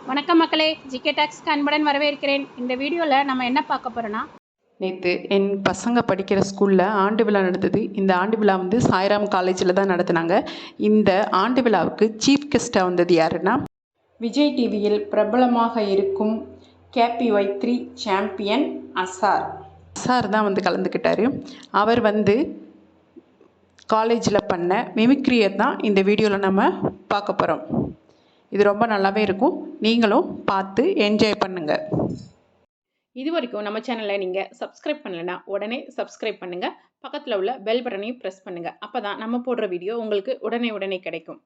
வணக்கம் மக்களே, ஜிகே டாக்ஸ்க்கு அன்புடன் வரவேற்கிறேன். இந்த வீடியோவில் நம்ம என்ன பார்க்க போகிறோன்னா, நேற்று என் பசங்க படிக்கிற ஸ்கூலில் ஆண்டு விழா நடந்தது. இந்த ஆண்டு விழா சாய்ராம் காலேஜில் தான் நடத்தினாங்க. இந்த ஆண்டு விழாவுக்கு சீஃப் கெஸ்ட்டாக வந்தது யாருன்னா, விஜய் டிவியில் பிரபலமாக இருக்கும் KPY3 சாம்பியன் அசார் தான் கலந்துக்கிட்டார். அவர் காலேஜில் பண்ண மிமிக்ரியை தான் இந்த வீடியோவில் நம்ம பார்க்க போகிறோம். இது ரொம்ப நல்லாவே இருக்கும். நீங்களும் பார்த்து என்ஜாய் பண்ணுங்கள். இது வரைக்கும் நம்ம சேனலில் நீங்கள் சப்ஸ்கிரைப் பண்ணலைன்னா உடனே சப்ஸ்கிரைப் பண்ணுங்கள். பக்கத்தில் உள்ள பெல் பட்டனையும் ப்ரெஸ் பண்ணுங்கள். அப்போ தான் நம்ம போடுற வீடியோ உங்களுக்கு உடனே கிடைக்கும்.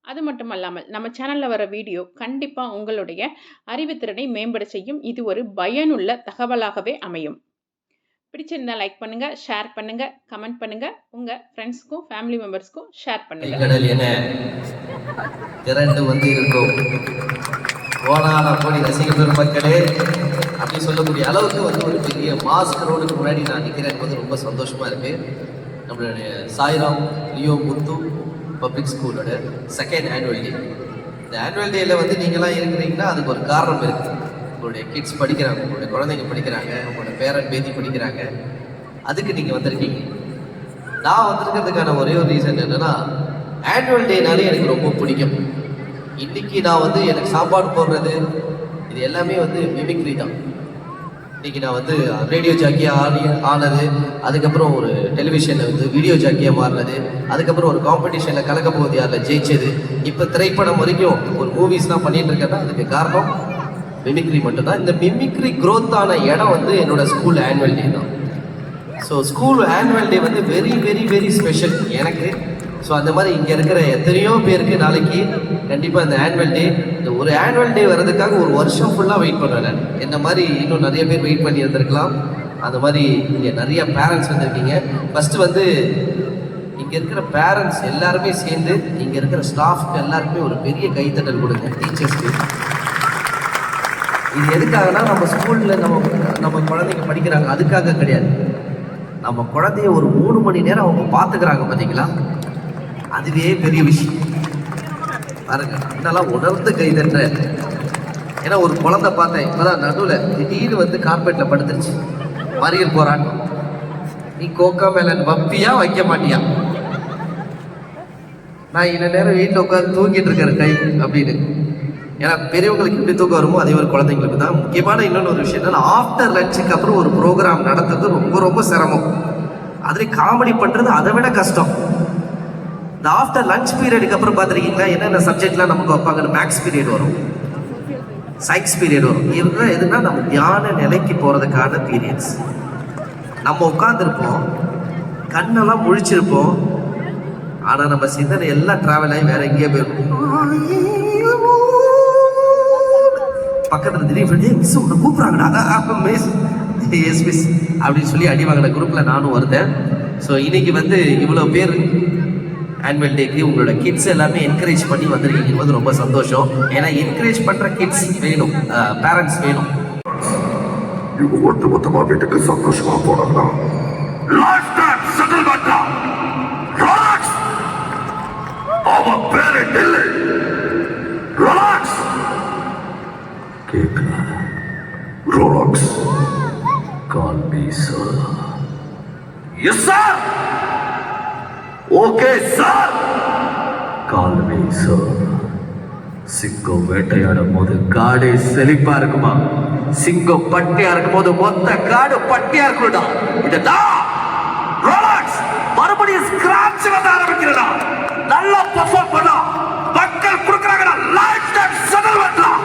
அது மட்டும் இல்லாமல் நம்ம சேனலில் வர வீடியோ கண்டிப்பாக உங்களுடைய அறிவுத்திறனை மேம்பட செய்யும். இது ஒரு பயனுள்ள தகவலாகவே அமையும். பிடிச்சிருந்தா லைக் பண்ணுங்கள், ஷேர் பண்ணுங்கள், கமெண்ட் பண்ணுங்கள். உங்கள் ஃப்ரெண்ட்ஸ்க்கும் ஃபேமிலி மெம்பர்ஸ்க்கும் ஷேர் பண்ணுங்கள். கடல் என திரண்டு இருக்கும் கோடான கோடி ரசிக பெருமக்களே அப்படி சொல்லக்கூடிய அளவுக்கு ஒரு பெரிய மாஸ்க் ரோடுக்கு முன்னாடி நான் நிற்கிறேன். ரொம்ப சந்தோஷமா இருக்கு. நம்மளுடைய சாய்ராம் லியோ முத்து பப்ளிக் ஸ்கூலோட 2nd ஆனுவல் டே. இந்த ஆனுவல் டேல நீங்களாம் இருக்கிறீங்கன்னா அதுக்கு ஒரு காரணம் இருக்கு. உங்களுடைய கிட்ஸ் படிக்கிறாங்க, உங்களுடைய குழந்தைங்க படிக்கிறாங்க, உங்களோட பேரன் பேத்தி படிக்கிறாங்க. அதுக்கு நீங்கள் வந்திருக்கீங்க. நான் வந்திருக்கிறதுக்கான ஒரே ஒரு ரீசன் என்னன்னா, ஆனுவல் டேனாலே எனக்கு ரொம்ப பிடிக்கும். இன்னைக்கு நான் எனக்கு சாப்பாடு போடுறது இது எல்லாமே மிமிக்ரி தான். இன்னைக்கு நான் ரேடியோ ஜாக்கியாக ஆனது, அதுக்கப்புறம் ஒரு டெலிவிஷனில் வீடியோ ஜாக்கியாக மாறினது, அதுக்கப்புறம் ஒரு காம்படிஷனில் கலக்க போகுது யாரில் ஜெயிச்சது, இப்போ திரைப்படம் வரைக்கும் ஒரு மூவிஸ்லாம் பண்ணிட்டு இருக்கேன்னா அதுக்கு காரணம் மிமிக்ரி மட்டும்தான். இந்த மிமிக்ரி க்ரோத்தான இடம் என்னோட ஸ்கூல் ஆனுவல் டே தான். So school annual day very very very special எனக்கு. ஸோ அந்த மாதிரி இங்கே இருக்கிற எத்தனையோ பேருக்கு நாளைக்கு கண்டிப்பாக இந்த ஆனுவல் டே, இந்த ஒரு ஆனுவல் டே வர்றதுக்காக ஒரு வருஷம் ஃபுல்லாக வெயிட் பண்ணுவேன் நான். என்ன மாதிரி இன்னும் நிறைய பேர் வெயிட் பண்ணி இருந்திருக்கலாம். அந்த மாதிரி இங்கே நிறைய பேரண்ட்ஸ் வந்திருக்கீங்க. ஃபஸ்ட்டு இங்கே இருக்கிற பேரண்ட்ஸ் எல்லாருமே சேர்ந்து இங்கே இருக்கிற ஸ்டாஃப்க்கு எல்லாருக்குமே ஒரு பெரிய கைத்தட்டல் கொடுங்க, டீச்சர்ஸ்க்கு. இது எதுக்காகனா, நம்ம ஸ்கூலில் நம்ம குழந்தைங்க படிக்கிறாங்க அதுக்காக கிடையாது. நம்ம குழந்தைய ஒரு 3 மணி நேரம் அவங்க பார்த்துக்கிறாங்க பார்த்தீங்களா, அதுவே பெரிய விஷயம் பாருங்க. இதெல்லாம் உணர்ந்து கைதட்ட. ஏன்னா ஒரு குழந்தை பார்த்தேன் இப்போதான் நடுவில் திடீர்னு கார்பெட்டில் படுத்துருச்சு. மறியல் போராட்டம். நீ கோக்கா மேலன் வப்பியா வைக்க மாட்டியா? நான் இன்ன நேரம் வீட்டில் உட்காந்து தூங்கிட்டு இருக்கிற கை அப்படின்னு. ஏன்னா பெரியவங்களுக்கு எப்படி தூக்கம் வருமோ அதே ஒரு குழந்தைங்களுக்கு தான். முக்கியமான இன்னொன்று ஒரு விஷயம் என்னன்னா, ஆஃப்டர் லஞ்சுக்கு அப்புறம் ஒரு ப்ரோக்ராம் நடத்துறது ரொம்ப ரொம்ப சிரமம். அதுலேயும் காமெடி பண்ணுறது அதை விட கஷ்டம். இந்த ஆஃப்டர் லஞ்ச் பீரியடுக்கு அப்புறம் பார்த்துருக்கீங்களா, என்னென்ன சப்ஜெக்ட்லாம் நமக்கு வைப்பாங்கன்னு? மேக்ஸ் பீரியட் வரும், சயின்ஸ் பீரியட் வரும். இதுதான் எதுனா நம்ம தியான நிலைக்கு போகிறதுக்கான பீரியட்ஸ். நம்ம உட்காந்துருப்போம், கண்ணெல்லாம் முழிச்சிருப்போம், ஆனால் நம்ம சிந்தனை எல்லாம் ட்ராவல் ஆகி வேற எங்கேயே போயிருப்போம். பக்கத்தில் திடீர்னு மிஸ் உன்னை கூப்பிட்றாங்கடா, மிஸ் எஸ் மிஸ் அப்படின்னு சொல்லி அடி வாங்கின குரூப்பில் நானும் வருதேன். ஸோ இன்னைக்கு இவ்வளோ பேர் ஆனுவல் டேக்கு உங்களோட கிட்ஸ் எல்லாமே என்கரேஜ் பண்ணி வந்திருக்கீங்க ரொம்ப சந்தோஷம். ஏன்னா என்கரேஜ் பண்ணுற கிட்ஸ் வேணும், பேரண்ட்ஸ் வேணும். மொத்தமாக வீட்டுக்கு சந்தோஷமா போனாங்களா? அவன் பேரு இல்லை. கேட்கல. Rolex. Call me sir. Yes sir. Okay sir. Call me sir. சிங்கம் வேட்டையாடும் போது காடே செழிப்பா இருக்குமா? சிங்கம் பட்டியா இருக்கும் போது மொத்த காடு பட்டியா இருக்குடா. இதுதான் ரோலக்ஸ். மறுபடியும் ஸ்கிராட்ச் வந்து ஆரம்பிக்கிறடா. நல்லா பெர்ஃபார்ம் பண்ணா மக்கள் கொடுக்குறாங்கடா. லைஃப் டைம் செட்டில்மெண்ட்லாம்.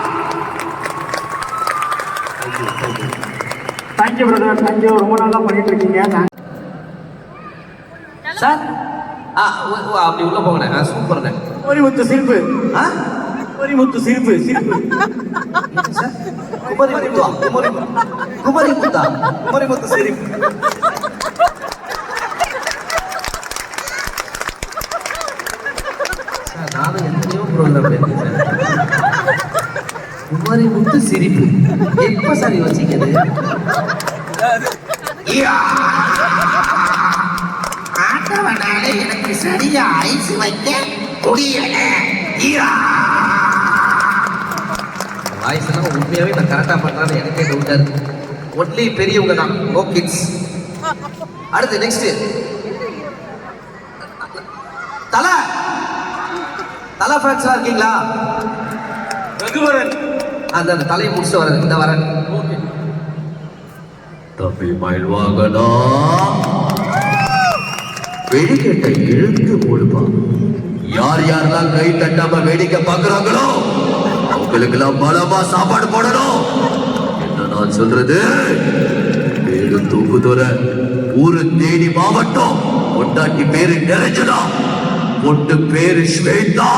Thank you brother, thank you. ரொம்ப நல்லா பண்ணிட்டு இருக்கீங்க சார். அப்படி உள்ள போங்கண்ணே. சூப்பர்ண்ணே. குமரிமுத்து சிரிப்பு. குமரிமுத்து சிரிப்பு சிரிப்பு. குமரிமுத்து சிரிப்பு. நானும் எத்தனையோ ப்ரோக்ராம் இருக்கேன். குமரிமுத்து சிரிப்பு எப்ப சரி வச்சுக்கிறது? ஆட்டவனால எனக்கு சரியா ஐஸ் வைக்க முடியல. வாய்ஸ் எல்லாம் உண்மையாகவே நான் கரெக்டாக பண்ணுறான்னு எனக்கே டவுட்டாக இருக்கு. ஒன்லி பெரியவங்க தான், நோ கிட்ஸ். அடுத்து நெக்ஸ்ட் தலை தலை ஃபேன்ஸாக இருக்கீங்களா? ரகுவரன். அந்த தலையை முடிச்சுட்டு வரேன், இந்த வரேன். தம்பி மயில் வாங்கடா, வெடிக்கட்டை இழுத்து போடுப்பா. யார் யாரெல்லாம் கை தட்டாம வேடிக்கை பார்க்கறாங்களோ அவங்களுக்கெல்லாம் பலமா சாப்பாடு போடணும். என்ன நான் சொல்றது? பேரு தூக்குதுற ஊரு தேனி மாவட்டம், பொண்டாட்டி பேரு நிறைஞ்சதா, பொட்டு பேரு ஸ்வேதா.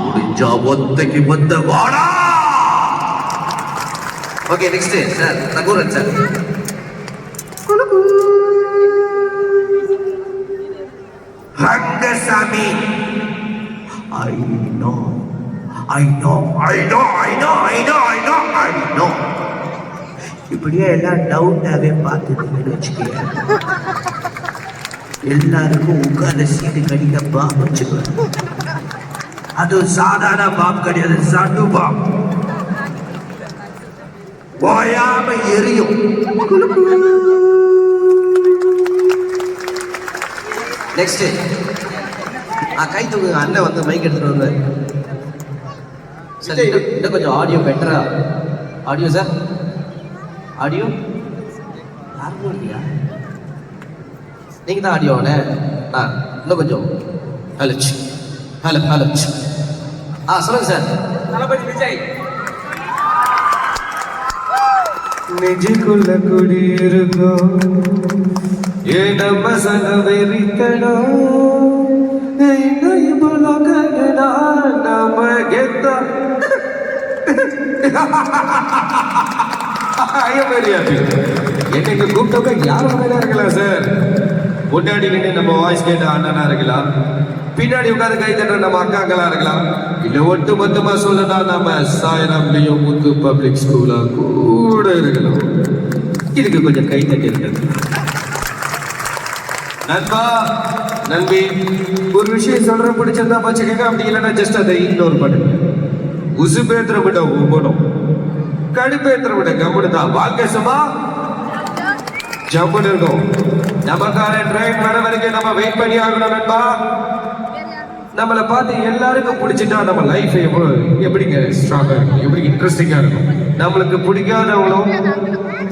முடிஞ்சா ஒத்தைக்கு ஒத்த வாடா. Okay next sir Raghuvaran sir. Rangasamy. I know, I know, I know, I know, I know, I know, I know. இப்படியே எல்லாம் டவுட்டாவே பார்த்துட்டு வச்சுக்கேன். எல்லாருக்கும் உட்கார்ந்த சீட்டு கடிக்க பாம் வச்சுக்கணும். அது சாதாரண பாம் கிடையாது, சண்டு பாம். ஓயாம எரியும். நெக்ஸ்ட் கை தூக்குங்க. அண்ணன் வந்து மைக் எடுத்துட்டு வந்தார் சார். இன்னும் கொஞ்சம் ஆடியோ பெட்டரா. ஆடியோ சார், ஆடியோ யாருக்கும் இல்லையா? நீங்கள் தான் ஆடியோண்ணே. இன்னும் கொஞ்சம் ஹலோச்சு ஹலோ ஹலோச்சு. சொல்லுங்க சார். தளபதி விஜய். நெஞ்சுக்குள்ள குடியிருக்கோம் ஏன பசங்க வெறிக்கணும். நம்ம கெத்தா என்னைக்கு கூப்பிட்டவங்க யாரும் வேணா இருக்கலாம் சார். முன்னாடி நம்ம வாய்ஸ் கேட்ட அண்ணனா இருக்கலாம், பின்னாடி உட்காந்து கை தட்டுற நம்ம அக்காங்களா இருக்கலாம், இல்ல ஒட்டு மொத்தமா சொல்லனா நம்ம சாய்ராம்லயும் முத்து பப்ளிக் ஸ்கூலா கூட இருக்கலாம். இதுக்கு கொஞ்சம் கை தட்டி இருக்கிறது. நண்பா நம்பி ஒரு விஷயம் சொல்ற பிடிச்சிருந்தா பச்சுக்கங்க, அப்படி இல்லைன்னா ஜஸ்ட் அதை இக்னோர் பண்ணுங்க. உசு பேத்திர விட உபடம், கடுப்பேத்திர விட கம்முனு தான். வாழ்க்கை சும்மா ஜம்முன்னு இருக்கும். நமக்கான ட்ரெயின் வர வரைக்கும் நம்ம வெயிட் பண்ணி ஆகணும் நண்பா. நம்மளை பார்த்து எல்லாருக்கும் பிடிச்சிட்டா நம்ம லைஃப் எப்படிங்க ஸ்ட்ராங்கா இருக்கும், எப்படி இன்ட்ரெஸ்டிங்கா இருக்கும். நம்மளுக்கு பிடிக்காதவங்களும்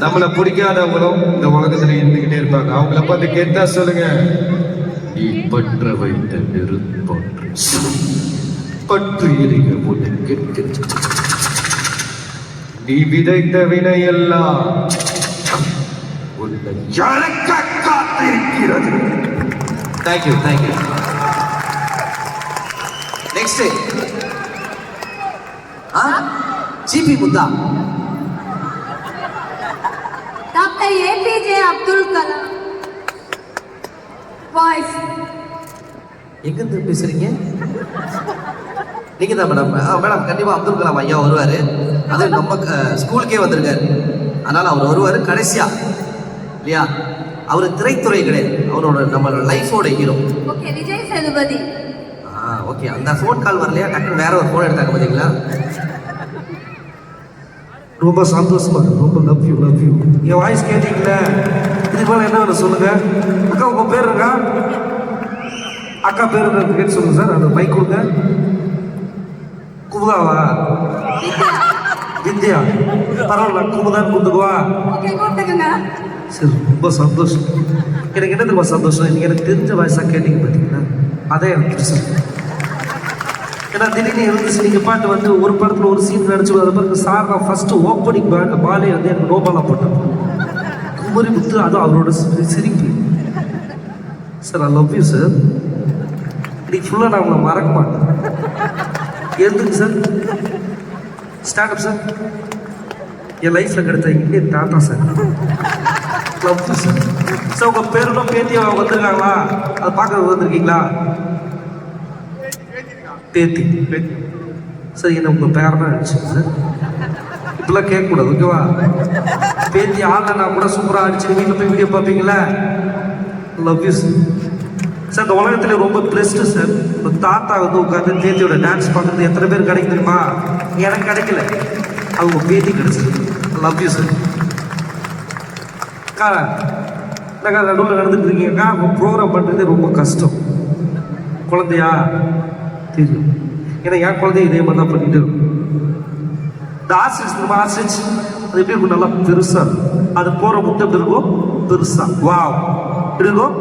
நம்மளை பிடிக்காதவங்களும் இந்த உலகத்துல இருந்துகிட்டே இருப்பாங்க. அவங்கள பார்த்து கேட்டா சொல்லுங்க, நீ பற்ற வைத்த நெருப்பொன்று பற்றி எரிக போட்டு, நீ விதைத்த வினையெல்லாம் உன்னை இழக்க காத்திருக்கிறது. Thank you thank you. Next GP Muttha. Doctor APJ Abdul Kalam voice. எங்கிருந்து பேசுறீங்க? நீங்க தான் மேடம். மேடம் கண்டிப்பா அப்துல் கலாம் ஐயா வருவாரு. அது நம்ம ஸ்கூலுக்கே வந்திருக்காரு, அதனால அவர் வருவாரு கடைசியா இல்லையா? அவர் திரைத்துறை கிடையாது, அவரோட நம்ம லைஃபோட hero. Okay Vijay Sethupathi. Okay அந்த ஃபோன் கால் வரலையா? டக்குன்னு வேற ஒரு ஃபோன் எடுத்தாங்க பார்த்தீங்களா? ரொம்ப சந்தோஷமா இருக்கு. ரொம்ப love you love you. N voice கேட்டீங்களா? இதுக்கு மேலே என்ன வேணும் சொல்லுங்க. அக்கா உங்க பேர் இருக்கா? அக்கா பேர் கேட்டு சொல்லுங்க சார். அந்த மைக் கொடுங்க. குமுதாவா? வித்யா. பரவாயில்ல, குமுதான் கூப்பிட்டுக்குவா. ஓகே கூப்பிட்டுக்குங்க. சரி ரொம்ப சந்தோஷம். எனக்கு என்ன தெரியுமா சந்தோஷம், நீங்கள் எனக்கு தெரிஞ்ச வாய்ஸாக கேட்டீங்க பார்த்தீங்கன்னா அதே எனக்கு சந்தோஷம். ஏன்னா திடீர்னு இருந்துச்சு நீங்கள் பாட்டு வந்து ஒரு படத்தில் ஒரு சீன் நடிச்சு அதை பிறகு சார் தான் ஃபஸ்ட்டு ஓப்பனிங் பாலே வந்து எனக்கு நோபாலாக போட்டேன். குமரி முத்து, அதுவும் அவரோட சிரிப்பு. Sir I love you sir. இன்னைக்கு ஃபுல்லாக நான் உங்களை மறக்க மாட்டேன். எதுங்க சார்? Startup sir. என் லைஃப்பில் கிடைத்த Indian tata sir. Love you sir. Sir உங்கள் பேருக்கும் பேத்தியை வந்திருக்காங்களா? அதை பார்க்க வந்திருக்கீங்களா? பேத்தி சார். என்ன உங்கள் பேரனா அடிச்சுங்க சார். இப்பெல்லாம் கேட்கக்கூடாது ஓகேவா? பேத்தி ஆடலைன்னா கூட சூப்பராக அடிச்சு வீட்டில் போய் வீடியோ பார்ப்பீங்களா? Love you sir. சார் இந்த உலகத்தில் ரொம்ப பெஸ்ட்டு சார். இப்போ தாத்தா வந்து உட்காந்து பேத்தியோட டான்ஸ் பார்க்குறது எத்தனை பேர் கிடைக்கும் தெரியுமா? எனக்கு கிடைக்கல. அவங்க பேத்தி கிடைச்சிருக்கு. Love you sir. அக்கா என்னக்கா நடுவில் நடந்துட்டு இருக்கீங்கக்கா, ப்ரோக்ராம் பண்ணுறதே ரொம்ப கஷ்டம். குழந்தையா தெரியும், ஏன்னா என் குழந்தைய இதே மாதிரி தான் பண்ணிட்டு இருக்கும். இந்த ஆசிரிச்சு அது எப்படி இருக்கும், நல்லா பெருசா இருக்கும். அது போகிற முட்டை எப்படி இருக்கும், பெருசா வாவ் இருக்கும்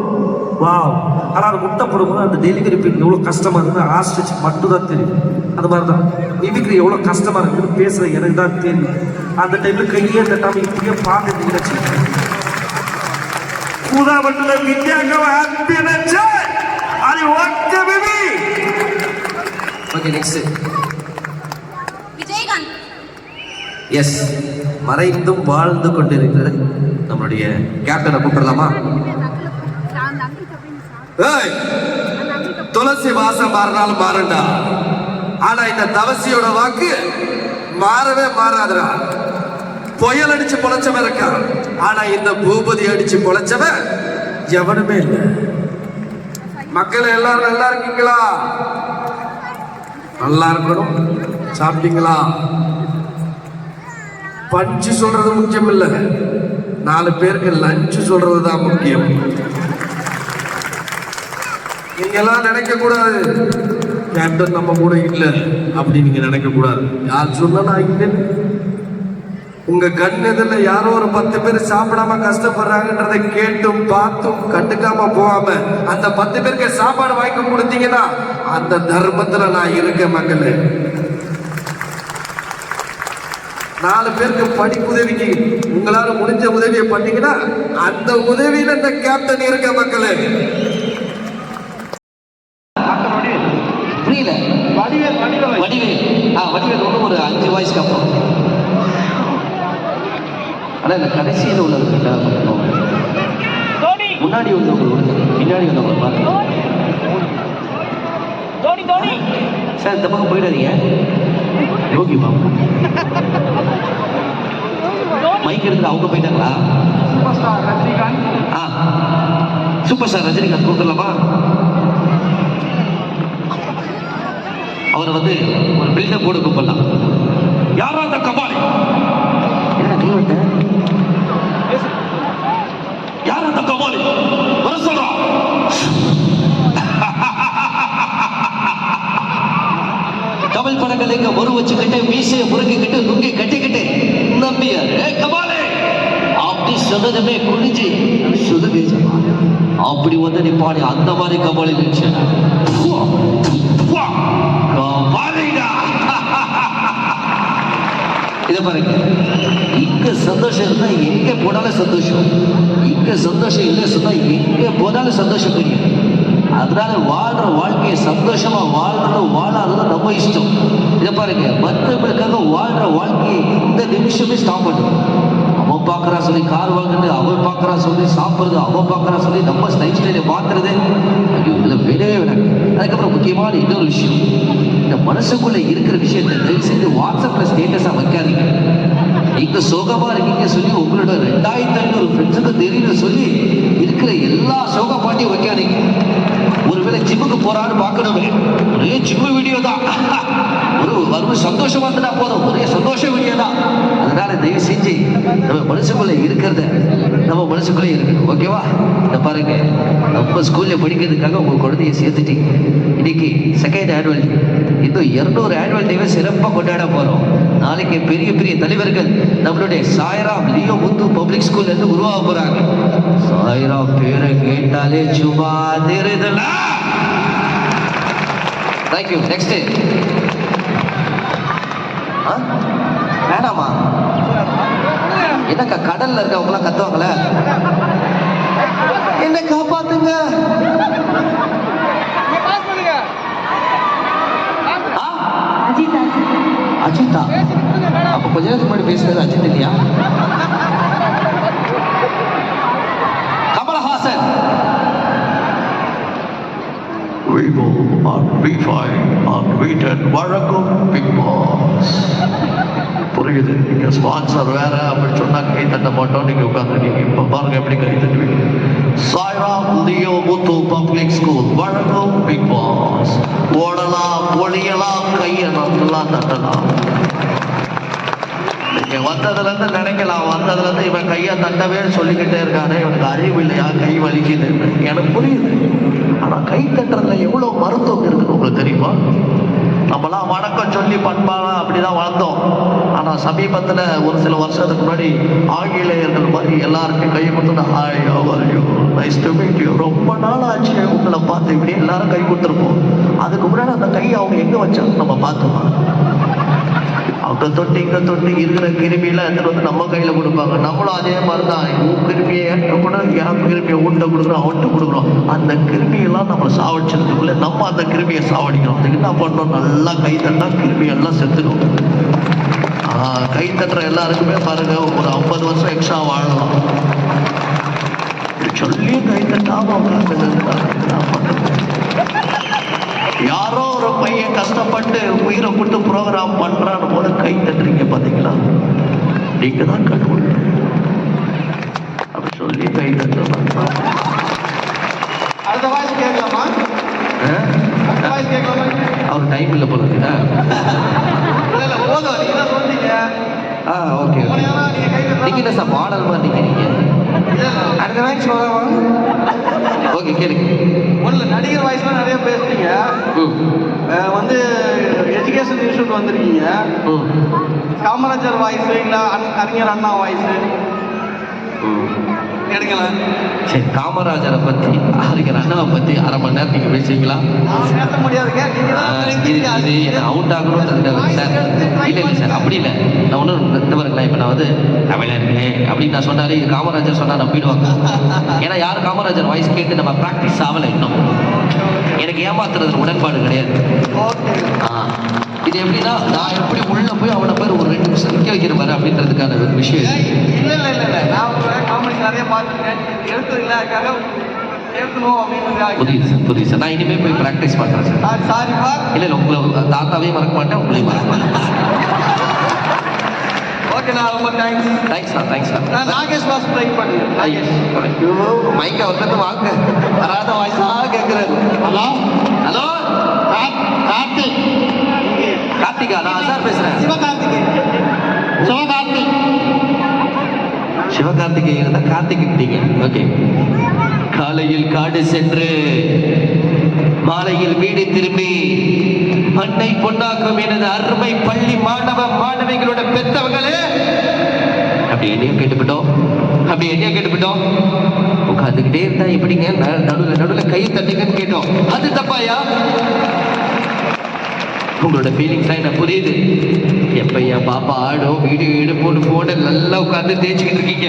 வாவ். ஆனால் அது முட்டை போடும்போது அந்த டெலிவரி பீரியட் எவ்வளோ கஷ்டமாக இருக்குன்னு ஆஸ்ட்ரிச் மட்டும் தான் தெரியும். அது மாதிரி தான் மிமிக்ரி எவ்வளோ கஷ்டமாக இருக்குன்னு பேசுகிற எனக்கு தான் தெரியும். அந்த டைமில் கையே தட்டாமல் இப்படியே பார்த்து நினைச்சு கூதாபட்டில் வித்யாங்கவை நினைச்சு அது okay baby. Okay, next. Vijayakanth. Yes, மறைந்தும் வாழ்ந்து கொண்டிருக்கிற நம்மளுடைய கேப்டனை கூப்பிடலாமா? ஏய், துளசி வாசம் மாறினாலும் மாறண்டா, ஆனா இந்த தவசியோட வாக்கு மாறவே மாறாதுடா. புயல் அடிச்சு பொழைச்சவன் இருக்கான், ஆனா இந்த பூபதி அடிச்சு பொழைச்சவன் எவனுமே இல்லை. மக்கள் எல்லாரும் நல்லா இருக்கீங்களா? நல்லா இருக்கணும். சாப்பிட்டீங்களா? பஞ்சு சொல்றது முக்கியம் இல்ல, 4 பேருக்கு லஞ்சு சொல்றது தான் முக்கியம். நீங்க எல்லாம் நினைக்க கூடாது கேப்டன் நம்ம கூட இல்ல அப்படி நீங்க நினைக்க கூடாது. யார் சொன்னா இல்லை, உங்க கண் எதிரில் யாரோ ஒரு 10 பேர் சாப்பிடாம கஷ்டப்படுறாங்கன்றதை கேட்டும் பார்த்தும் கண்டுக்காம போகாம அந்த 10 பேருக்கு சாப்பாடு வாங்கி கொடுத்தீங்கன்னா அந்த தர்மத்துல நான் இருக்கேன் மக்களே. 4 பேருக்கு படிப்பு உதவிக்கு உங்களால முடிஞ்ச உதவியை பண்ணீங்கன்னா அந்த உதவியில இந்த கேப்டன் இருக்க மக்களே. புரியல? வடிவேல் ஒன்று ஒரு 5 வாய்ஸ்க்கு அப்புறம். ஆனா இந்த கடைசியில் உள்ளவங்க முன்னாடி வந்தவங்க பின்னாடி வந்தவங்க பாருங்க சார். இந்த பக்கம் போயிடாதீங்க. யோகி பாபு மைக் எடுத்து அவங்க போயிட்டாங்களா? சூப்பர் ஸ்டார் ரஜினிகாந்த் கூப்பிடலாமா? அவரை வந்து ஒரு பில்டப் போட்டு கூப்பிடலாம். யாரா அந்த கபாலி? யார் அந்த கபாலி? வர சொல்றான். கமல் படங்கள் எங்க ஒரு வச்சுக்கிட்டு மீசையை முறுக்கிக்கிட்டு லுங்கி கட்டிக்கிட்டு நம்பியார் கபாலே அப்படி சொன்னதுமே குளிஞ்சு சுதுகை அப்படி வந்து நிப்பாடி அந்த மாதிரி கபாலி நினைச்சேன். இதை பாருங்க, இங்க சந்தோஷம் இருந்தா எங்க போனாலும் சந்தோஷம், இங்க சந்தோஷம் இல்லை சொன்னா எங்க போனாலும் சந்தோஷம் தெரியும். அதனால வாழ்ற வாழ்க்கையை சந்தோஷமா வாழ்றதும் வாழாததும் நம்ம இஷ்டம். இதை பாருங்க, மற்றவங்களுக்காக வாழ்ற வாழ்க்கையை இந்த நிமிஷமே ஸ்டாப் பண்ணுது. அவன் பார்க்கறா சொல்லி கார் வாங்குறது, அவன் பார்க்கறா சொல்லி சாப்பிட்றது, அவன் பார்க்கறா சொல்லி நம்ம லைஃப் ஸ்டைலை மாத்துறது, இதில் விடவே விடாது. அதுக்கப்புறம் முக்கியமான இன்னொரு விஷயம், இந்த மனசுக்குள்ள இருக்கிற விஷயத்தை தயவு செய்து வாட்ஸ்அப்ல ஸ்டேட்டஸா வைக்காதீங்க. நீங்க சோகமா இருக்கீங்க சொல்லி உங்களோட 2500 ஃப்ரெண்ட்ஸுக்கு தெரியும் சொல்லி இருக்கிற எல்லா சோக பாட்டியும் வைக்காதீங்க. ஒருவேளை ஜிம்முக்கு போறான்னு பார்க்கணுமே, ஒரே ஜிம்மு வீடியோ தான், ஒரு சந்தோஷமா இருந்தா போதும், ஒரே சந்தோஷ வீடியோ தான். அதனால தயவு செஞ்சு நம்ம மனசுக்குள்ள இருக்கிறத நம்ம மனசுக்குள்ளே இருக்கணும். ஓகேவா? இந்த பாருங்க, நம்ம ஸ்கூல்ல படிக்கிறதுக்காக உங்க குழந்தைய சேர்த்துட்டீங்க. இன்னைக்கு 2nd ஆனுவல் டே, இன்னும் 200 ஆனுவல் டேவை சிறப்பாக கொண்டாட போறோம். நாளைக்கு பெரிய பெரிய தலைவர்கள் நம்மளுடைய சாய்ராம் லியோ முத்து பப்ளிக் ஸ்கூல்ல இருந்து உருவாக போறாங்க. சாய்ராம் பேரை கேட்டாலே சும்மா தெரியுதுல. தேங்க்யூ. நெக்ஸ்ட் வேணாமா? என்னக்கா கடல்ல இருக்கவங்களாம் கத்துவாங்கள, என்ன காப்பாத்துங்க. அஜித்தா? அப்ப கொஞ்ச நேரத்துக்கு முன்னாடி பேசுறது அஜித் இல்லையா? Kamal Haasan. Vivo on V5 on V10 வழங்கும் பிக் பாஸ். புரியுது, நீங்க ஸ்பான்சர் வேற அப்படி சொன்னா கை தட்ட மாட்டோம், நீங்க உட்காந்துருக்கீங்க. இப்ப பாருங்க எப்படி கை தட்டுவீங்க. சாய்ராம் லியோ முத்து பப்ளிக் ஸ்கூல் வழங்கும் பிக் பாஸ். ஓடலாம், ஒளியலாம், கையை நல்லா தட்டலாம். இங்க வந்ததுலேருந்து நினைக்கலாம், வந்ததுலேருந்து இவன் கையை தட்டவே சொல்லிக்கிட்டே இருக்கானே, இவனுக்கு அறிவு இல்லையா, கை வலிக்குது. எனக்கு புரியுது. ஆனால் கை தட்டுறதுல எவ்வளோ மருத்துவம் இருக்குன்னு உங்களுக்கு தெரியுமா? நம்மளாம் வணக்கம் சொல்லி பண்பாக அப்படிதான் வளர்ந்தோம். ஆனால் சமீபத்தில் ஒரு சில வருஷத்துக்கு முன்னாடி ஆங்கிலேயர்கள் மாதிரி எல்லாருக்கும் கை கொடுத்து hi how nice to meet you, ரொம்ப நாள் ஆச்சு உங்களை பார்த்து, இப்படி எல்லாரும் கை கொடுத்துருப்போம். அதுக்கு முன்னாடி அந்த கையை அவங்க எங்கே வச்சாங்க நம்ம பார்த்தோமா? அவங்க தொட்டு இங்கே தொட்டு இருக்கிற கிருமியெல்லாம் எடுத்துட்டு வந்து நம்ம கையில் கொடுப்பாங்க. நம்மளும் அதே மாதிரி தான், உன் கிருமியை ஏற்ற கூட என் கிருமியை உன்ட்ட கொடுக்குறோம், அவன்கிட்ட கொடுக்குறோம். அந்த கிருமியெல்லாம் நம்ம சாவடிச்சதுக்குள்ளே நம்ம அந்த கிருமியை சாவடிக்கிறோம். அதுக்கு என்ன பண்ணுறோம்? நல்லா கை தட்டா கிருமியெல்லாம் செத்துடும். கை தட்டுற எல்லாருக்குமே பாருங்க ஒரு 50 வருஷம் எக்ஸ்ட்ரா வாழலாம். சொல்லி கை தட்டாம யாரோ ஒரு பையன் கஷ்டப்பட்டு உயிரை கொடுத்து ப்ரோக்ராம் பண்றான்னு போது கை தட்டுறீங்க பாத்தீங்களா? நீங்க தான் கடவுள் அப்படி சொல்லி கை தட்டு. அடுத்த வாய்ஸ் கேட்கலாமா? அவர் டைம் இல்லை போல இருக்குதா? போதும், நீங்க சொன்னீங்க. ஓகே நீங்க என்ன சார் மாடல் மாதிரி நிற்கிறீங்க? அடுத்த வாய்ஸ் சொல்லலாமா? ஓகே கேளுங்க. ஒன்றில் நடிகர் வாய்ஸ்லாம் நிறைய பேசுறீங்க. வந்து எஜுகேஷன் இன்ஸ்டியூட் வந்திருக்கீங்க. காமராஜர் வாய்ஸ் இல்லை அறிஞர் அண்ணா வாய்ஸ் எடுக்கலாம். சரி, காமராஜரை பற்றி அறிஞர் அண்ணாவை பற்றி அரை மணி நேரம் நீங்கள் பேசுவீங்களா? பேச முடியாதுங்க. இது என்ன அவுட் ஆகணும்னு சார்? இல்லை இல்லை சார், அப்படி இல்லை. நான் ஒன்றும் இந்த பாருங்களேன், இப்போ நான் வந்து தமிழர்களே அப்படின்னு நான் சொன்னாலே இது காமராஜர் சொன்னால் நம்பிடுவாங்க. ஏன்னா யாரும் காமராஜர் வாய்ஸ் கேட்டு நம்ம ப்ராக்டிஸ் ஆகலை இன்னும். எனக்கு ஏமாத்துறது உடன்பாடு கிடையாது. இது எப்படின்னா நான் எப்படி உள்ள போய் அவனை பேர் ஒரு 2 நிமிஷம் நிற்க வைக்கிற மாதிரி அப்படின்றதுக்கான ஒரு விஷயம் இது. இல்லை இல்லை இல்லை இல்லை, நான் காமெடி நிறைய பார்த்துருக்கேன். எழுத்துறீங்களா அதுக்காக எழுத்தணும் அப்படின்னு. புரியுது சார், புரியுது சார். நான் இனிமேல் போய் ப்ராக்டிஸ் பண்ணுறேன் சார். சாரிப்பா. இல்லை இல்லை, உங்களை தாத்தாவையும் மறக்க மாட்டேன், உங்களையும் மறக்க மாட்டேன். ஓகே, நான் ரொம்ப thanks. Thanks sir, thanks sir. நான் நாகேஷ் பாஸ் ட்ரை பண்ணுறேன். நாகேஷ் ஐயோ மைக்கை வந்து வாங்க, வராத வாய்ஸாக கேட்குறாரு. Hello hello Karthik. கார்த்திகா? நான் சார் பேசுகிறேன். சிவகார்த்திகேயன் தான் கார்த்திகிட்டீங்க. ஓகே. காலையில் காடு சென்று மாலையில் வீடு திரும்பி மண்ணை பொன்னாக்கும் எனது அருமை பள்ளி மாணவ மாணவிகளோட பெத்தவங்களே, அப்படி என்னையும் கேட்டுக்கிட்டோம், அப்படி என்னையும் கேட்டுக்கிட்டோம். உட்காந்துக்கிட்டே இருந்தா எப்படிங்க நடுவில் நடுவில் கை தட்டுங்கன்னு கேட்டோம். அது தப்பாயா? உங்களோட ஃபீலிங்ஸ்லாம் எனக்கு புரியுது. எப்போ என் பாப்பா ஆடும் வீடியோ எடுப்போன்னு ஃபோனை நல்லா உட்காந்து தேய்ச்சிக்கிட்டு இருக்கீங்க.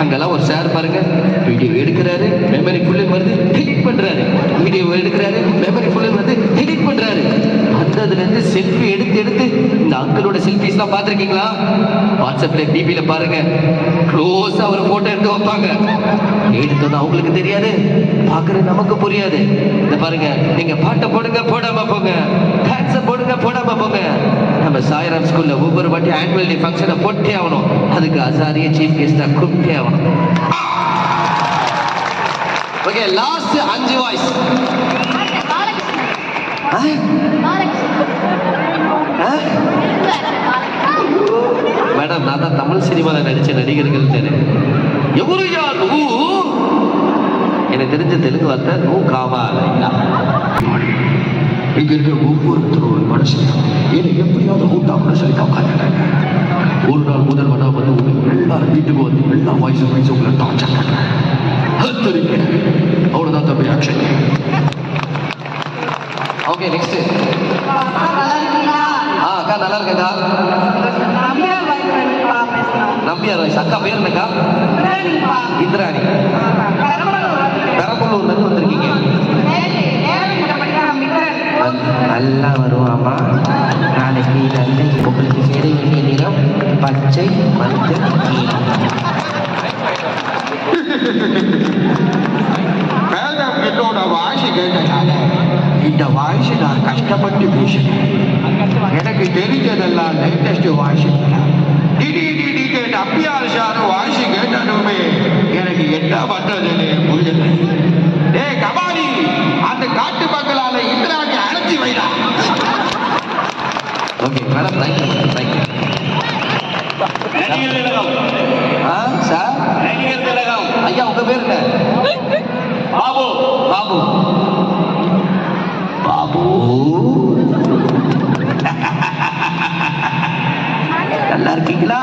அங்கெல்லாம் ஒரு சார் பாருங்க, வீடியோ எடுக்கிறாரு, மெமரி ஃபுல்லுன்னு வருது, எடிட் பண்ணுறாரு. வீடியோ எடுக்கிறாரு, மெமரி ஃபுல்லுன்னு வந்து எடிட் பண்ணுறாரு. அதுலேருந்து செல்ஃபி எடுத்து எடுத்து இந்த அங்கிளோட செல்ஃபிஸ்லாம் பார்த்துருக்கீங்களா? வாட்ஸ்அப்பில் டிபியில் பாருங்க, க்ளோஸாக ஒரு ஃபோட்டோ எடுத்து வைப்பாங்க. எடுத்தது அவங்களுக்கு தெரியாது, பார்க்குறது நமக்கு புரியாது. இந்த பாருங்க, நீங்கள் பாட்டை போடுங்க போடாம போங்க, டான்ஸை போடுங்க போடாம போங்க. நம்ம சாய்ராம் ஸ்கூல்ல ஒவ்வொரு வாட்டி ஆனுவல் டே ஃபங்க்ஷனை போட்டே ஆகணும். அதுக்கு அசாரிய சீஃப் கெஸ்டாக கூப்பிட்டே ஆகணும். Okay, last 5 voice. மேடம், நான் தான் தமிழ் சினிமாவில் நடித்த நடிகர்கள் தெரியும். எவரு யார்? எனக்கு தெரிஞ்ச தெலுங்கு வார்த்தை நூ காவாலையா. இங்க இருக்க ஒவ்வொருத்தரோட மனுஷன் என்னை எப்படியாவது கூட்டாமல் சொல்லி உட்காந்துட்டாங்க. ஒரு நாள் முதல்வனா வந்து எல்லாரும் வீட்டுக்கு வந்து எல்லா வாய்ஸும் உங்களை டார்ச்சர் பண்ணுறேன். அவ்வளோதான் தம்பி ஆக்ஷன். Okay, next. அக்கா நல்லா இருக்கா? நம்பியார் வாய்ஸ். அக்கா பேர் என்னக்கா? இந்திராணி. பெரம்பலூர்லேருந்து வந்திருக்கீங்க. நல்லா வருவாமா. நாளைக்கு நல்ல உங்களுக்கு சேர வேண்டிய நிறம் பச்சை மஞ்சள் நீலம். மேடம், என்னோட வாய்ஸ் கேட்டதால இந்த வாய்ஸ் நான் கஷ்டப்பட்டு பேசுகிறேன். எனக்கு தெரிஞ்சதெல்லாம் latest voice. Nambiar sir voice கேட்டதுமே எனக்கு என்ன பண்றதுன்னு புரியல. டேய் கபாலி, அந்த காட்டு மக்களால இந்திராணி அழைச்சி வைடா. Okay madam, thank you. சார் ஐயா உங்க பேர் என்ன? பாபு. பாபு பாபு நல்லா இருக்கீங்களா?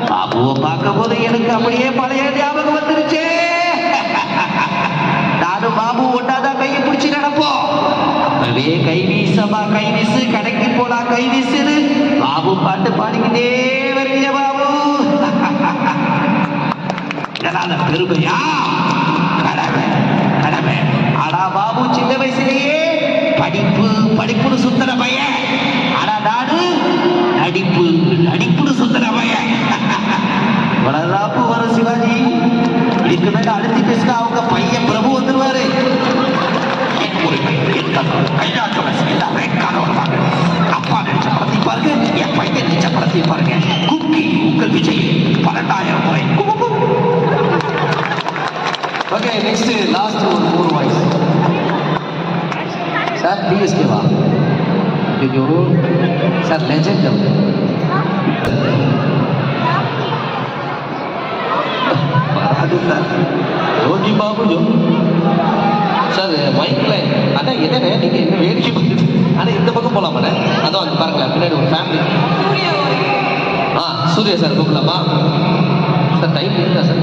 பாபுவை பார்க்கும் போது எனக்கு அப்படியே பழைய ஞாபகம் வந்துருச்சு. நானும் பாபு ஒட்டாதான் கையை பிடிச்சி நடப்போம். அப்பவே கை வீசமா கை வீசு, கடைக்கு போலாம் கை வீசுன்னு பாபு பாட்டு பாடிக்கிட்டே வருவீங்க பாபு. இதனால பெருமையா? கடமை கடமை. ஆனா பாபு சின்ன வயசுலயே படிப்புன்னு சுத்தன பையன். ஆனா நானு நடிப்புன்னு சுத்தன பையன். வளராப்பு வரும் சிவாஜி. இதுக்கு மேல அழுத்தி பேசினா அவங்க பையன் பிரபு வந்துருவாரு. அப்பா நடிச்ச படத்தை பாருங்க, என் பையன் நடிச்ச படத்தை பாருங்க. குக்கி உங்கள் விஜய் 12,000 முறை. ஓகே, நெக்ஸ்ட் லாஸ்ட் ஒரு 3 வாய்ஸ். சார் டிஎஸ்கேவா? ஐயோ சார் லெஜெண்ட். அது சார் யோகி பாபு சார் மைக்ல அண்ணா என்னண்ணே நீங்க என்ன வேடிக்கை பார்த்துட்டு ஆனால் இந்த பக்கம் போகலாமாண்ணே? அதான் வந்து பாருங்களேன் பின்னாடி ஒரு ஃபேமிலி. சூர்யா சார் கூப்பிடலாமா சார்? டைம் இருக்கா சார்?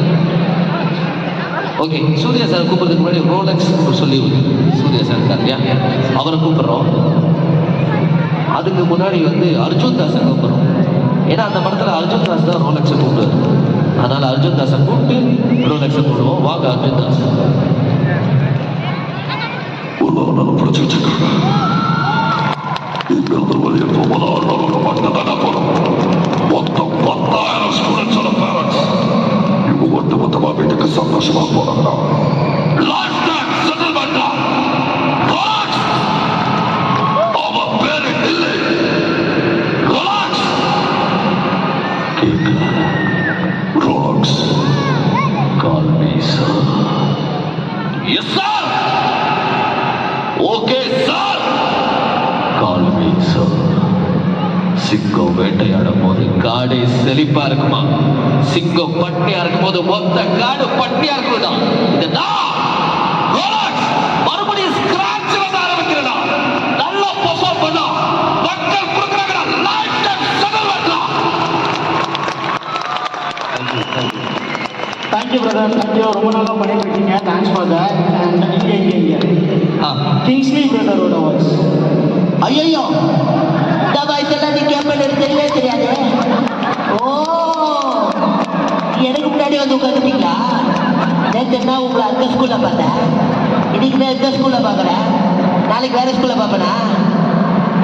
ஓகே, சூர்யா சார் கூப்பிட்றதுக்கு முன்னாடி ரோலெக்ஸ் சொல்லி சூர்யா சார் இருக்கார் இல்லையா, அவரை கூப்பிட்றோம். அதுக்கு முன்னாடி வந்து அர்ஜுன் தாஸை கூப்பிட்றோம். ஏன்னா அந்த படத்தில் அர்ஜுன் தாஸ் தான் ரோலெக்ஸை கூப்பிடுவார். அதனால் அர்ஜுன் தாஸை கூப்பிட்டு ரோலெக்ஸை கூப்பிடுவோம். வாங்க அர்ஜுன் தாஸ். இங்கிருந்து வெளியே போவதால் மொத்தம் 10,000 ஸ்டூடெண்ட்ஸ் பேரண்ட்ஸ் இவங்க மொத்தமா வீட்டுக்கு சந்தோஷமா போறாங்க. லைஃப் டைம் செட்டில்மெண்ட் அவ பேரு இல்லை. Relax relax call me sir. Yes sir. Okay sir. Call me sir. சிங்கம் வேட்டையாடும் போது காடே செழிப்பா இருக்குமா? சிங்கம் பட்டியா இருக்கும் போது மொத்த காடு பட்டியா இருக்குதா? மறுபடியும் ஸ்கிராட்ச் வந்து ஆரம்பிக்கிறதா? நல்லா பெர்ஃபார்ம் பண்ணா மக்கள் கொடுக்குறாங்க. Life time settlement. Thank you brother, thank you. ரொம்ப நல்லா பண்ணிட்டு இருக்கீங்க. Thanks for that. அண்ட் இங்கே கிங்ஸ்லி பிரதரோட வாய்ஸ். ஐயோ இந்த வாய்ஸ் எல்லாம் நீ கேட்பேன்னு தெரியவே தெரியாது. ஓ, எனக்கு முன்னாடி வந்து உட்காந்துட்டீங்களா? நேற்று என்ன உங்களை அந்த ஸ்கூலில் பார்த்தேன், இன்னைக்கு நான் இந்த ஸ்கூலில் பார்க்குறேன், நாளைக்கு வேற ஸ்கூலில் பார்ப்பேனா?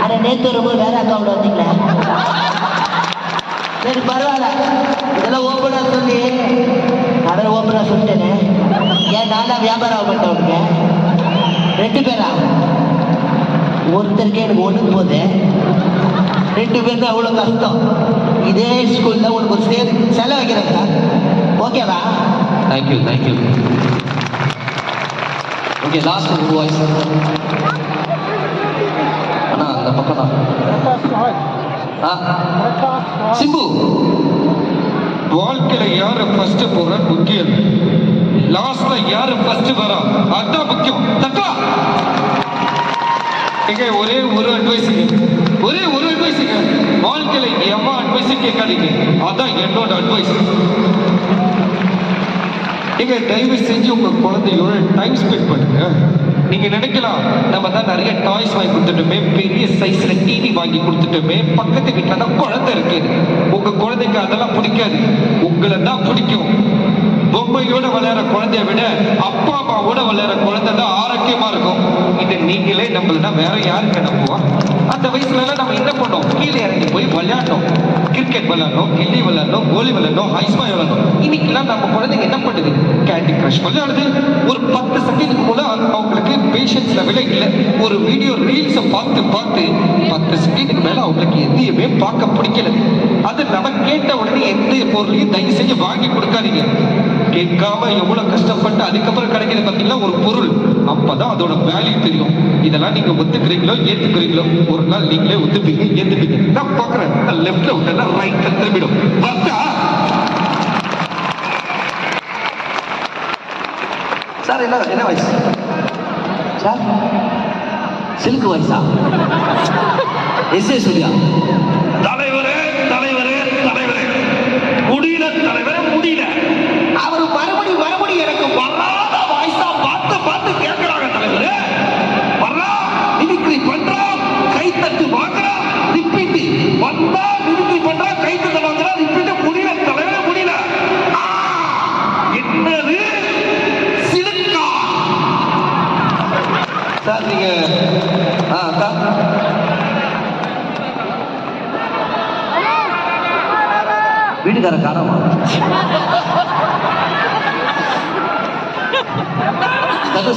ஆனால் நேற்று வரும்போது வேற அக்கௌண்ட் வந்தீங்களா? சரி பரவாயில்ல, இதெல்லாம் ஓப்பனாக சொல்லி நான் ஓப்பனாக சொல்லிட்டேனே. ஏன் நானா வியாபாரம் பண்ணிட்டேன் உனக்கு? 2 பேரா? ஒருத்தருக்கு எனக்கு ஒன்று போது 2 பேர் தான் அவ்வளோ கஷ்டம். இதே ஸ்கூலில் உனக்கு ஒரு செலவு வைக்கிறேன் சார். ஓகேவா? Thank you thank you. ஓகே, லாஸ்ட் ஒரு வாய்ஸ். அண்ணா அந்த பக்கம் தான். சிம்பு. வாழ்க்கையில யாரு ஃபர்ஸ்ட் போற முக்கியம், லாஸ்ட்ல யாரு ஃபர்ஸ்ட் வரா அதான் முக்கியம். தக்கா ஒரே ஒரு அட்வைஸுங்க, வாழ்க்கையில எவ்வளோ அட்வைஸ் கேட்காதீங்க. அதான் என்னோட அட்வைஸ். நீங்க தயவு செஞ்சு உங்க குழந்தையோட டைம் ஸ்பெண்ட் பண்ணுங்க. நீங்க நினைக்கலாம் நம்ம தான் நிறைய டாய்ஸ் வாங்கி கொடுத்துட்டோமே, பெரிய சைஸ்ல டிவி வாங்கி கொடுத்துட்டோமே, பக்கத்து வீட்டுல தான் குழந்தை இருக்கு. உங்க குழந்தைக்கு அதெல்லாம் பிடிக்காது, உங்களை தான் பிடிக்கும். பொம்மையோட விளையாடுற குழந்தைய விட அப்பா அம்மாவோட விளையாடுற குழந்தை தான் ஆரோக்கியமா இருக்கும். இதை நீங்களே நம்மளா வேற யாருக்கு நம்புவா? அந்த வயசுல எல்லாம் நம்ம என்ன பண்ணோம்? கீழே இறங்கி போய் விளையாடணும். கிரிக்கெட் விளையாடணும், கில்லி விளையாடணும், கோலி விளையாடணும், ஐஸ்பாய் விளையாடணும். இன்னைக்கெல்லாம் நம்ம குழந்தைங்க என்ன பண்ணுது? கேண்டி கிரஷ் விளையாடுது. ஒரு 10 செகண்டுக்கு கூட அவங்களுக்கு பேஷன்ஸ் லெவலே இல்லை. ஒரு வீடியோ ரீல்ஸை பார்த்து 10 செகண்டுக்கு மேல அவங்களுக்கு எதையுமே பார்க்க பிடிக்கல. அது நம்ம கேட்ட உடனே எந்த பொருளையும் தயவு செஞ்சு வாங்கி கொடுக்காதீங்க. கேட்காம எவ்வளவு கஷ்டப்பட்டு அதுக்கப்புறம் கிடைக்கிறது பார்த்தீங்களா ஒரு பொருள். அப்பதான் அதோட வேல்யூ தெரியும். இதெல்லாம் நீங்க ஒத்துக்கிறீங்களோ ஏத்துக்கிறீங்களோ ஒரு நாள் நீங்களே ஒத்துப்பீங்க ஏத்துப்பீங்க. நான் பாக்குறேன் லெஃப்ட்ல விட்டா ரைட்ல திரும்பிடும். சார் என்ன வயசு சார் சில்க் வயசா எஸ்ஏ சொல்லியா? தலைவரே தலைவரே தலைவரே முடியல தலைவரே முடியல. அவர் மறுபடி எனக்கு வராத வாய்ஸா பார்த்து பார்த்து கேட்கிறாங்க தலைவரே. வர்றா மிமிக்ரி பண்றா கைத்தட்டு வாங்குறா ரிப்பீட் வந்தா மிமிக்ரி பண்றா கைத்தட்டு வாங்குறா ரிப்பீட் முடியல தலைவரே முடியல. என்னது சிலுக்கா? சார் நீங்க வீட்டுக்கார காரமா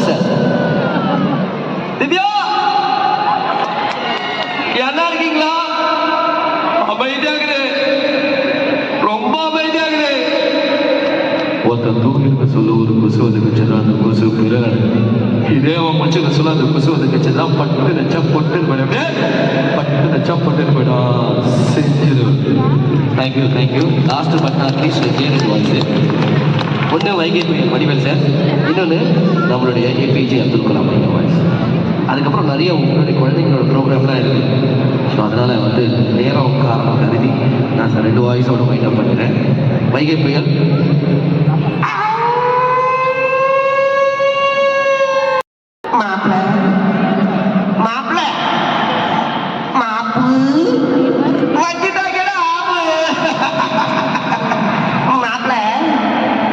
சார் திவ்யா என்ன இருக்கீங்களா? அமைதியாகுது ரொம்ப அமைதியாகுது. ஒருத்தன் தூங்கிருக்க சொல்ல ஒரு கொசு வந்து கச்சதான் அந்த கொசு பிற இதே அவன் முடிச்சுக்க சொல்ல அந்த கொசு வந்து கச்சதான் பட்டு நச்சா பொட்டுன்னு போயிடும். பட்டு நச்சா பொட்டுன்னு போயிடும். செஞ்சிடும். Thank you. Last but not least JS voice. ஒன்று வைகை வடிவேல் சார், இன்னொன்று நம்மளுடைய ஏபிஜே அப்துல் கலாம் ஐயா வாய்ஸ். அதுக்கப்புறம் நிறைய உங்களுடைய குழந்தைங்களோட ப்ரோக்ராம்லாம் இருக்குது. ஸோ அதனால் வந்து நேரம் காரணம் கருதி நான் 2 வாய்ஸோட மைண்ட் பண்ணுறேன். வைகை புயல்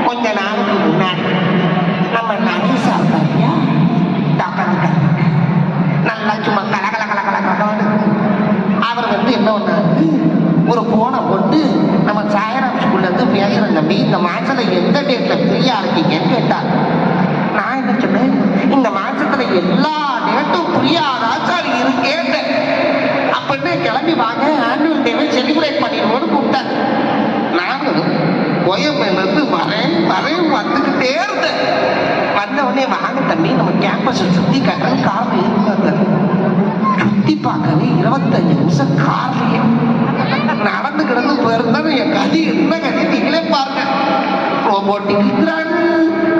கொஞ்ச நாளுக்கு முன்னாடி நம்ம நகை சாப்பிட்டாரியா நல்லா சும்மா கலகலகலகலகலன்னு அவர் வந்து என்ன பண்ணாரு, ஒரு போனை போட்டு நம்ம சாயராம் ஸ்கூல்ல இருந்து பேசுறேன் தம்பி, இந்த மாசத்துல எந்த டேட்ல ஃப்ரீயா இருக்கீங்கன்னு கேட்டார். நான் என்ன சொன்னேன், இந்த மாசத்துல எல்லா டேட்டும் ஃப்ரீயா தான் சார் இருக்கேன். அப்படின்னு கிளம்பி வாங்க ஆனுவல் டேவை செலிப்ரேட் பண்ணிடுவோன்னு கூப்பிட்டார். நானும் கோயம்பேலேருந்து வரேன் வந்துக்கிட்டே இருந்தேன். வந்த உடனே வாங்க தம்பி நம்ம கேம்பஸை சுற்றி காட்டுறது காரில் இருந்தாங்க. சுற்றி பார்க்கவே 25 நிமிஷம் கார்லயே நடந்து கிடந்து போயிருந்தாலும் என் கதி என்ன கதி நீங்களே பாருங்க. ரோபோட்டிக் இருக்கிறாங்க,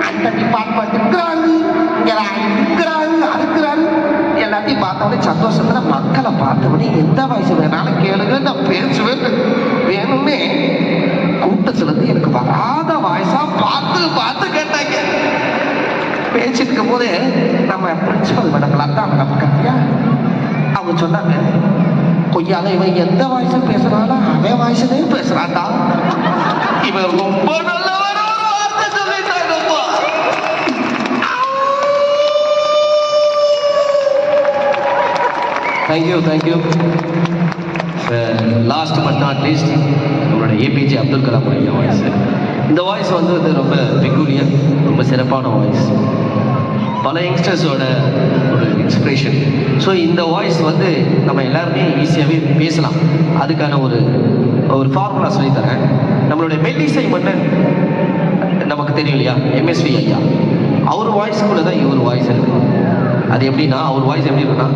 அந்த டிபார்ட்மெண்ட் இருக்கிறாங்க, இங்கே இருக்கிறாங்க அதுக்குறாங்க. எல்லாத்தையும் பார்த்தோன்னே சந்தோஷத்துல மக்களை பார்த்தபடி எந்த வயசு வேணாலும் கேளுங்க நான் பேசுவேன். வேணும்னே கூட்டத்திலிருந்து எனக்கு வராத வாய்ஸா பார்த்து கேட்டாங்க. பேசிட்டு இருக்கும் போதே நம்ம பிரின்சிபல் மேடம் அதான் நம்ம கட்டியா அவங்க சொன்னாங்க, கொய்யால இவன் எந்த வாய்ஸ பேசுறாலும் அவன் வாய்ஸே பேசுறான்டா, இவன் ரொம்ப நல்ல வார்த்தை சொல்லிட்டாங்கப்பா. Thank you. Last but not least நம்மளோட ஏபிஜே அப்துல் கலாம் ஐயா வாய்ஸ். இந்த வாய்ஸ் வந்து ரொம்ப பெக்குலியர், ரொம்ப சிறப்பான வாய்ஸ், பல யங்ஸ்டர்ஸோட ஒரு இன்ஸ்பிரேஷன். ஸோ இந்த வாய்ஸ் வந்து நம்ம எல்லாருமே ஈஸியாகவே பேசலாம். அதுக்கான ஒரு ஃபார்முலா சொல்லித்தரேன். நம்மளுடைய மெல்லிசை மன்னன் நமக்கு தெரியும் இல்லையா, எம்எஸ்வி ஐயா, அவர் வாய்ஸுக்குள்ள தான் இவர் வாய்ஸ் இருக்கு. அது எப்படின்னா, அவர் வாய்ஸ் எப்படி இருக்குன்னா,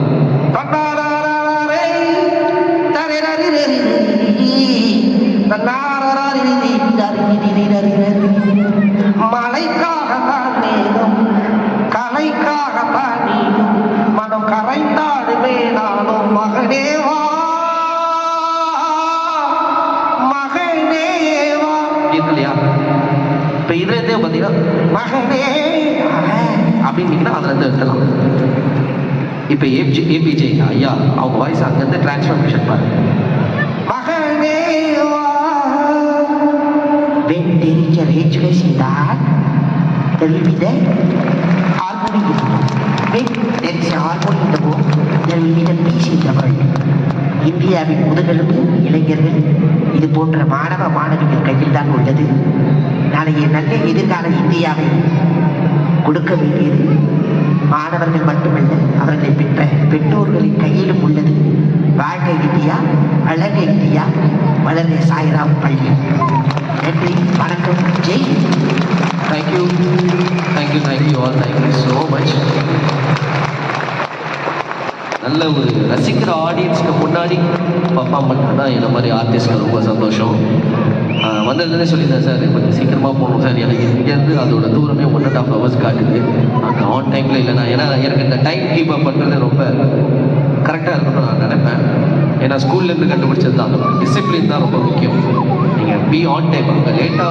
மலைக்காகத்தான் நேரம் கலைக்காகத்தான் நீடும் மனம் கரைந்தாடுமே நானும் மகனேவா இருக்கு இல்லையா. இப்போ இதுல இருந்தே பார்த்தீங்கன்னா மகனே அப்படின்னீங்கன்னா அதுல இருந்து எடுத்துலாம். இப்போ ஏபிஜே ஐயா அவங்க வாய்ஸ் அங்கேருந்து டிரான்ஸ்ஃபர்மேஷன் பாருங்க. When there is a richness in that, there will be the harmony in the world. When there is a harmony in the world, there will be the peace in the world. இந்தியாவின் முதுகெலும்பு இளைஞர்கள், இது போன்ற மாணவ மாணவிகள் கையில் தான் உள்ளது. நாளைய நல்ல எதிர்கால இந்தியாவை கொடுக்க வேண்டியது மாணவர்கள் மட்டுமல்ல, அவர்களை பெற்ற பெற்றோர்களின் கையிலும் உள்ளது. வாழ்க இந்தியா, வளர்க இந்தியா, வளர்க சாய்ராம் பள்ளி. நன்றி, வணக்கம், Jai. Thank you all, thank you so much. நல்ல ஒரு ரசிக்கிற ஆடியன்ஸ்க்கு முன்னாடி பர்ஃபார்ம் பண்ணுறது தான் என்ன மாதிரி ஆர்டிஸ்ட்க்கு ரொம்ப சந்தோஷம். வந்ததுலேருந்தே சொல்லியிருந்தேன் சார், கொஞ்சம் சீக்கிரமாக போகணும் சார், எனக்கு இங்கேருந்து அதோட தூரமே 1.5 hours காட்டுது. நான் ஆன் டைமில் இல்லைனா, ஏன்னா எனக்கு இந்த டைம் கீப் அப் பண்ணுறது ரொம்ப கரெக்டாக இருக்கணும்னு நான் நினைப்பேன். ஏன்னா ஸ்கூல்லேருந்து கண்டுபிடிச்சது தான், டிசிப்ளின் தான் ரொம்ப முக்கியம். நீங்கள் பி ஆன் டைம், அங்கே லேட்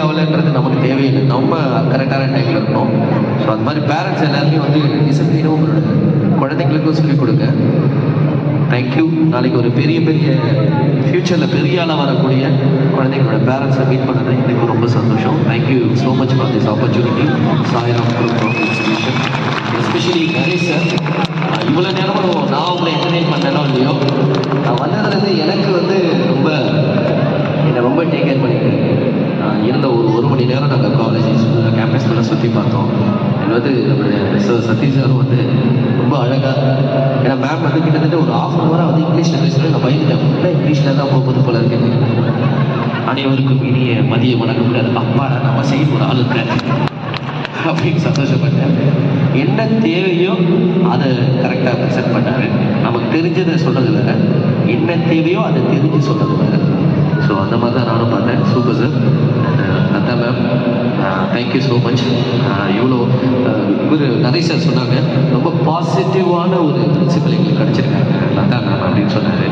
ஆகலைன்றது நமக்கு தேவையில்லை, நம்ம கரெக்டான டைமில் இருக்கணும். ஸோ அது மாதிரி பேரண்ட்ஸ் எல்லாருமே வந்து டிசிப்ளினும் குழந்தைங்களுக்கும் சொல்லிக் கொடுங்க. தேங்க்யூ. நாளைக்கு ஒரு பெரிய ஃப்யூச்சரில் பெரிய ஆளாக வரக்கூடிய குழந்தைங்களோட பேரண்ட்ஸை மீட் பண்ணது எனக்கு ரொம்ப சந்தோஷம். Thank you so much for this opportunity. Sairam group of institution, especially Ganesh sir. இவ்வளோ நேரமும் நான் உங்களை என்டர்டெயின் பண்ணேனோ இல்லையோ, நான் வந்ததுலேருந்து எனக்கு வந்து என்னை ரொம்ப டேக் கேர் பண்ணிட்டு இருந்த ஒரு மணி நேரம் நாங்கள் காலேஜ் கேம்பஸ் ஃபுல்லாக சுற்றி பார்த்தோம். இது வந்து நம்மளுடைய சார் சதீஷ் சாரும் வந்து ரொம்ப அழகாக, ஏன்னா மேம் வந்து கிட்டத்தட்ட ஒரு 1/2 hour வந்து இங்கிலீஷில் பேசுகிறேன். நான் பயந்துட்டேன், ஃபுல்லாக இங்கிலீஷில் தான் போகுது போல இருக்கு. அனைவருக்கும் இனிய மதிய வணக்கம். அப்பாடா நம்ம சைடு ஒரு ஆள் இருக்காரு அப்படின்னு சந்தோஷப்பட்டேன். என்ன தேவையோ அதை கரெக்டாக ப்ரெசென்ட் பண்ணார். நமக்கு தெரிஞ்சதை சொல்கிறது வேறு, என்ன தேவையோ அதை தெரிஞ்சு சொல்கிறது வேறு. ஸோ அந்த மாதிரி தான் நானும் பார்த்தேன். Super sir. Latha ma'am, thank you so much. இவ்வளோ இவர் நிறைய சார் சொன்னாங்க, ரொம்ப பாசிட்டிவான ஒரு பிரின்சிபல் எங்களுக்கு கிடச்சிருக்காங்க லதா மேம் அப்படின்னு சொன்னார்.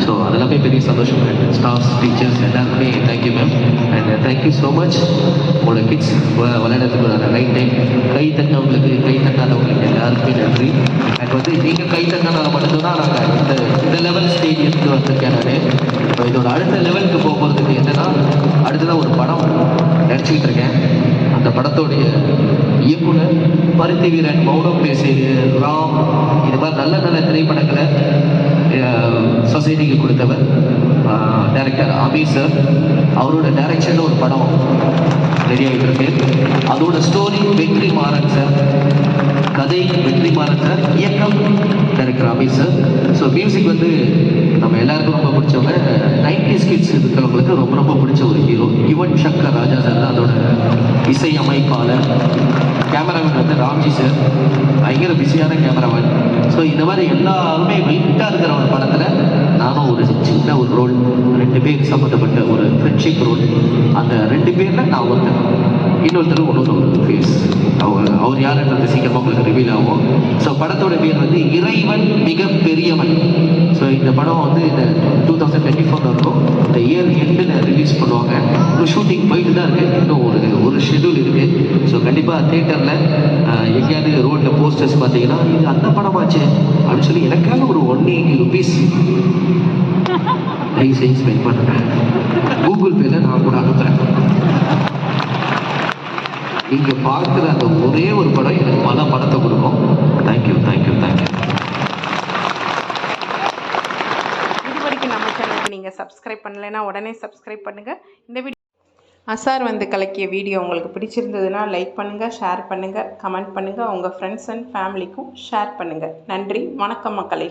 ஸோ அதெல்லாமே பெரிய சந்தோஷம். ஸ்டாஃப்ஸ், டீச்சர்ஸ் எல்லாருக்குமே thank you ma'am. And thank you so much. உங்களோட கிட்ஸ் விளையாடுறதுக்கு ஒரு ரைட் டைம். கை தட்டினவங்களுக்கு, கை தட்டாதவங்களுக்கு எல்லாருக்குமே நன்றி. அண்ட் வந்து நீங்கள் கை தட்டினால மட்டும்தான் நாங்கள் இந்த லெவல் ஸ்டேஜ் வந்திருக்கேன் நான். இப்போ இதோட அடுத்த லெவலுக்கு போகிறதுக்கு என்னென்னா, அடுத்ததான் ஒரு படம் நடிச்சுக்கிட்டு இருக்கேன். அந்த படத்தோடைய இயக்குனர் பருத்தி வீரன், மௌனம் பேசியது, ராம், இது மாதிரி நல்ல திரைப்படங்களை சொசைட்டிக்கு கொடுத்தவர் டைரக்டர் அமீர் சார். அவரோட டைரக்ஷனில் ஒரு படம் ரெடி ஆகிட்டு இருக்கு. அதோட ஸ்டோரி வெற்றி மாறன் சார், கதை வெற்றி மாறன் சார், இயக்கம் director Ameer sir. So music வந்து நம்ம எல்லாருக்கும் ரொம்ப பிடிச்சவங்க, 90s கிட்ஸ் இருக்கிறவங்களுக்கு ரொம்ப பிடிச்ச ஒரு ஹீரோ யுவன் சங்கர் ராஜா சார் தான் அதோட இசை அமைப்பாளர். கேமராமேன் வந்து ராம்ஜி சார், பயங்கர பிஸியான கேமராமேன். ஸோ இந்த மாதிரி எல்லாருமே வெயிட்டாக இருக்கிற ஒரு படத்தில் நானும் ஒரு சின்ன ஒரு ரோல், 2 பேர் சம்மந்தப்பட்ட ஒரு ஃப்ரெண்ட்ஷிப் ரோல். அந்த 2 பேரில் நான் ஒருத்தர், இன்னொருத்தர் ஒரு ஃபேஸ். அவர் யாருன்றது சீக்கிரமாக உங்களுக்கு ரிவீல் ஆகும். ஸோ படத்தோட பேர் வந்து இறைவன் மிக பெரியவன். ஸோ இந்த படம் வந்து இந்த 2024 இருக்கும். இந்த இயர் எண்டில் ரிலீஸ் பண்ணுவாங்க. இன்னும் ஷூட்டிங் போயிட்டு தான் இருக்குது, இன்னும் ஒரு ஷெட்யூல் இருக்குது. ஸோ கண்டிப்பாக தேட்டரில் எங்கேயாவது ரோட்டில் போஸ்டர்ஸ் பார்த்தீங்கன்னா இது அந்த படமாச்சு அப்படின்னு சொல்லி எனக்காக ஒரு 180 rupees தயவுசெய்து ஸ்பெண்ட் பண்ணுறேன். கூகுள் பேல நான் கூட அனுப்புகிறேன். நீங்கள் பார்க்குற அந்த ஒரே ஒரு படம் எனக்கு பல படத்தை கொடுக்கும். தேங்க்யூ. இது வரைக்கும் நம்ம சேனலுக்கு நீங்கள் சப்ஸ்கிரைப் பண்ணலைன்னா உடனே சப்ஸ்கிரைப் பண்ணுங்கள். இந்த வீடியோ அசார் வந்து கலக்கிய வீடியோ உங்களுக்கு பிடிச்சிருந்ததுன்னா லைக் பண்ணுங்கள், ஷேர் பண்ணுங்கள், கமெண்ட் பண்ணுங்கள். உங்கள் ஃப்ரெண்ட்ஸ் அண்ட் ஃபேமிலிக்கும் ஷேர் பண்ணுங்கள். நன்றி, வணக்கம் மக்களே.